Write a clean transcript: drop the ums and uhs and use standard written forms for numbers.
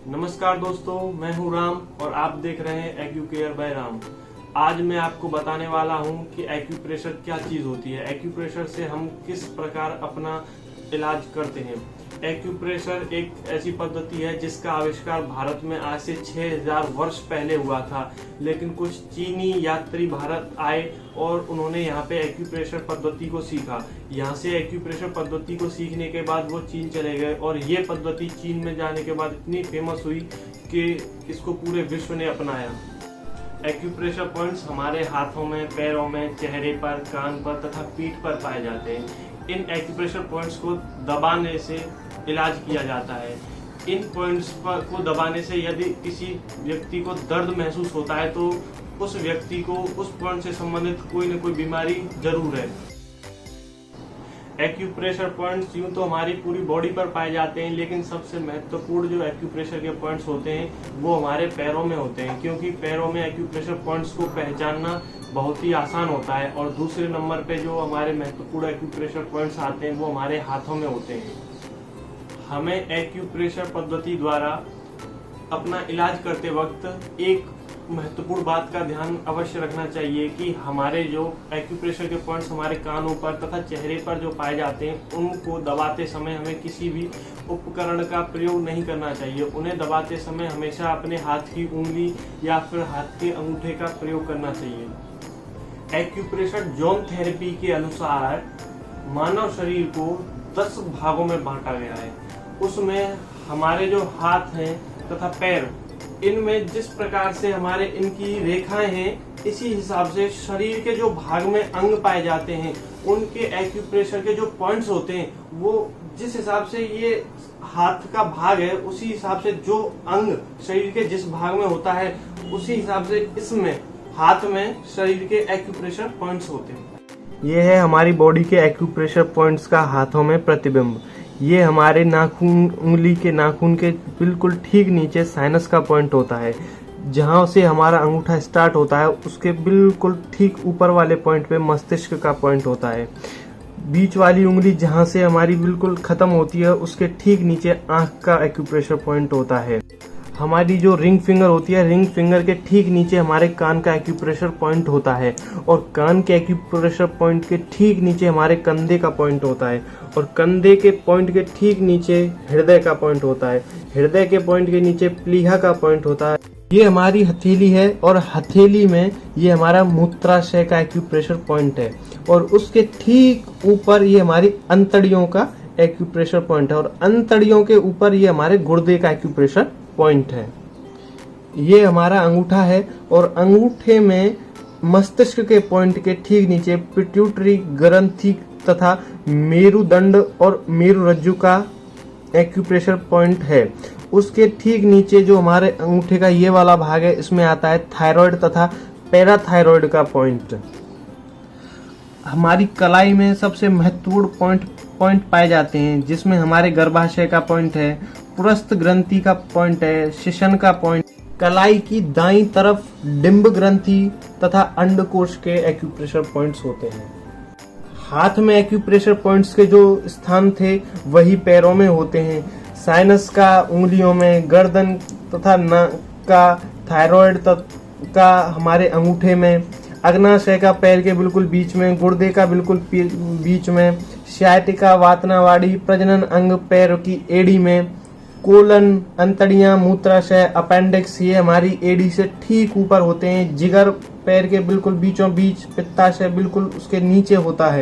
नमस्कार दोस्तों, मैं हूं राम और आप देख रहे हैं एक्यूकेयर बाय राम। आज मैं आपको बताने वाला हूं कि एक्यूप्रेशर क्या चीज होती है, एक्यूप्रेशर से हम किस प्रकार अपना इलाज करते हैं। एक्यूप्रेशर एक ऐसी पद्धति है जिसका आविष्कार भारत में आज से 6000 वर्ष पहले हुआ था, लेकिन कुछ चीनी यात्री भारत आए और उन्होंने यहाँ पे एक्यूप्रेशर पद्धति को सीखा। यहाँ से एक्यूप्रेशर पद्धति को सीखने के बाद वो चीन चले गए और ये पद्धति चीन में जाने के बाद इतनी फेमस हुई कि इसको पूरे विश्व ने अपनाया। एक्यूप्रेशर पॉइंट्स हमारे हाथों में, पैरों में, चेहरे पर, कान पर तथा पीठ पर पाए जाते हैं। इन एक्यूप्रेशर पॉइंट्स को दबाने से इलाज किया जाता है। इन पॉइंट्स को दबाने से यदि किसी व्यक्ति को दर्द महसूस होता है तो उस व्यक्ति को उस पॉइंट से संबंधित कोई न कोई बीमारी जरूर है। एक्यूप्रेशर पॉइंट्स यूं तो हमारी पूरी बॉडी पर पाए जाते हैं, लेकिन सबसे महत्वपूर्ण जो एक्यूप्रेशर के पॉइंट्स होते हैं वो हमारे पैरों में होते हैं, क्योंकि पैरों में एक्यूप्रेशर पॉइंट्स को पहचानना बहुत ही आसान होता है। और दूसरे नंबर पे जो हमारे महत्वपूर्ण एक्यूप्रेशर पॉइंट्स आते हैं वो हमारे हाथों में होते हैं। हमें एक्यूप्रेशर पद्धति द्वारा अपना इलाज करते वक्त एक महत्वपूर्ण बात का ध्यान अवश्य रखना चाहिए कि हमारे जो एक्यूप्रेशर के पॉइंट्स हमारे कानों पर तथा चेहरे पर जो पाए जाते हैं उनको दबाते समय हमें किसी भी उपकरण का प्रयोग नहीं करना चाहिए। उन्हें दबाते समय हमेशा अपने हाथ की उंगली या फिर हाथ के अंगूठे का प्रयोग करना चाहिए। एक्यूप्रेशर जोन थेरेपी के अनुसार मानव शरीर को 10 भागों में बांटा गया है। उसमें हमारे जो हाथ हैं तथा पैर, इनमें जिस प्रकार से हमारे इनकी रेखाएं हैं, इसी हिसाब से शरीर के जो भाग में अंग पाए जाते हैं उनके एक्यूप्रेशर के जो पॉइंट्स होते हैं वो जिस हिसाब से ये हाथ का भाग है उसी हिसाब से जो अंग शरीर के जिस भाग में होता है उसी हिसाब से इसमें हाथ में शरीर के एक्यूप्रेशर पॉइंट्स होते हैं। ये है हमारी बॉडी के एक्यूप्रेशर पॉइंट्स का हाथों में प्रतिबिंब। ये हमारे नाखून, उंगली के नाखून के बिल्कुल ठीक नीचे साइनस का पॉइंट होता है। जहां से हमारा अंगूठा स्टार्ट होता है उसके बिल्कुल ठीक ऊपर वाले पॉइंट पे मस्तिष्क का पॉइंट होता है। बीच वाली उंगली जहां से हमारी बिल्कुल खत्म होती है उसके ठीक नीचे आंख का एक्यूप्रेशर पॉइंट होता है। हमारी जो रिंग फिंगर होती है, रिंग फिंगर के ठीक नीचे हमारे कान का एक्यूप्रेशर पॉइंट होता है और कान के एक्यूप्रेशर पॉइंट के ठीक नीचे हमारे कंधे का पॉइंट होता है और कंधे के पॉइंट के ठीक नीचे हृदय का पॉइंट होता है। हृदय के पॉइंट के नीचे प्लीहा का पॉइंट होता है। ये हमारी हथेली है और हथेली में ये हमारा मूत्राशय का एक्यूप्रेशर पॉइंट है और उसके ठीक ऊपर ये हमारी अंतड़ियों का एक्यूप्रेशर पॉइंट है और अंतड़ियों के ऊपर ये हमारे गुर्दे का एक्यूप्रेशर पॉइंट है। ये हमारा अंगूठा है और अंगूठे में मस्तिष्क के पॉइंट के ठीक नीचे पिट्यूटरी ग्रंथि तथा मेरुदंड और मेरुरज्जु का एक्यूप्रेशर पॉइंट है। उसके ठीक नीचे जो हमारे अंगूठे का ये वाला भाग है इसमें आता है थायराइड तथा पैराथायराइड का पॉइंट। हमारी कलाई में सबसे महत्वपूर्ण पॉइंट पाए जाते हैं, जिसमें हमारे गर्भाशय का पॉइंट है, पुरस्थ ग्रंथि का पॉइंट है, शिशन का पॉइंट। कलाई की दाईं तरफ डिंब ग्रंथि तथा अंडकोश के एक्यूप्रेशर पॉइंट्स होते हैं। हाथ में एक्यूप्रेशर पॉइंट्स के जो स्थान थे वही पैरों में होते हैं। साइनस का उंगलियों में, गर्दन तथा नाक का, थायराइड का हमारे अंगूठे में, अग्नाशय का पैर के बिल्कुल बीच में, गुर्दे का बिल्कुल बीच में, सियाटिका, वातनावाड़ी, प्रजनन अंग पैर की एड़ी में, कोलन, अंतड़ियां, मूत्राशय, अपेंडिक्स ये हमारी एड़ी से ठीक ऊपर होते हैं। जिगर पैर के बिल्कुल बीचों बीच, पित्ताशय बिल्कुल उसके नीचे होता है।